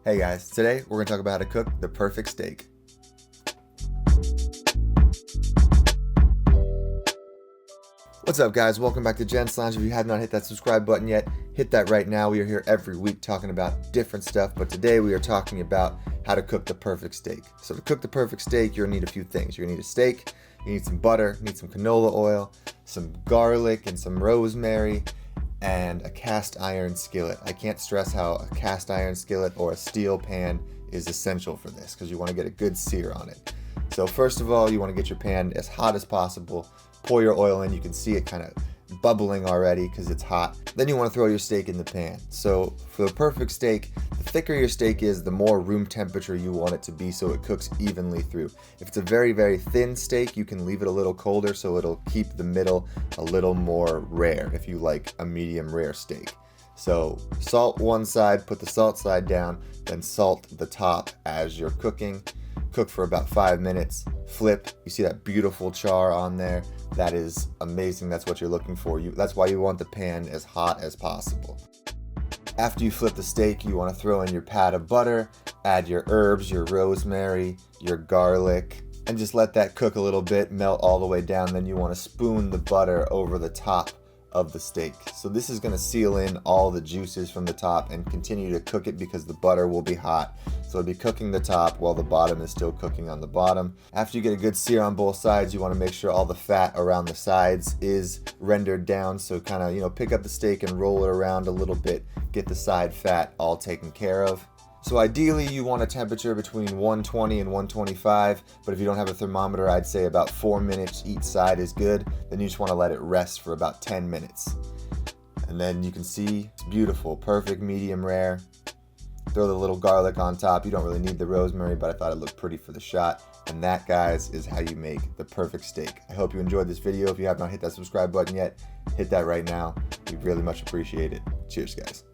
Hey guys, today we're going to talk about how to cook the perfect steak. What's up guys, welcome back to Gent's Lounge. If you have not hit that subscribe button yet, hit that right now. We are here every week talking about different stuff, but today we are talking about how to cook the perfect steak. So to cook the perfect steak, you're going to need a few things. You're going to need a steak, you need some butter, you need some canola oil, some garlic and some rosemary, and a cast iron skillet. I can't stress how a cast iron skillet or a steel pan is essential for this because you want to get a good sear on it. So first of all, you want to get your pan as hot as possible. Pour your oil in. You can see it kind of bubbling already because it's hot. Then you want to throw your steak in the pan. So for the perfect steak, the thicker your steak is, the more room temperature you want it to be so it cooks evenly through. If it's a very, very thin steak, you can leave it a little colder so it'll keep the middle a little more rare if you like a medium rare steak. So salt one side, put the salt side down, then salt the top as you're cooking. Cook for about 5 minutes, flip, you see that beautiful char on there. That is amazing, that's what you're looking for. That's why you want the pan as hot as possible. After you flip the steak, you want to throw in your pat of butter, add your herbs, your rosemary, your garlic, and just let that cook a little bit, melt all the way down. Then you want to spoon the butter over the top of the steak. So this is going to seal in all the juices from the top and continue to cook it because the butter will be hot. So it'll be cooking the top while the bottom is still cooking on the bottom. After you get a good sear on both sides, you want to make sure all the fat around the sides is rendered down. So kind of, pick up the steak and roll it around a little bit, get the side fat all taken care of. So ideally you want a temperature between 120 and 125, but if you don't have a thermometer, I'd say about 4 minutes each side is good. Then you just want to let it rest for about 10 minutes. And then you can see it's beautiful, perfect medium rare. Throw the little garlic on top. You don't really need the rosemary, but I thought it looked pretty for the shot. And that, guys, is how you make the perfect steak. I hope you enjoyed this video. If you have not hit that subscribe button yet, hit that right now. We really much appreciate it. Cheers, guys.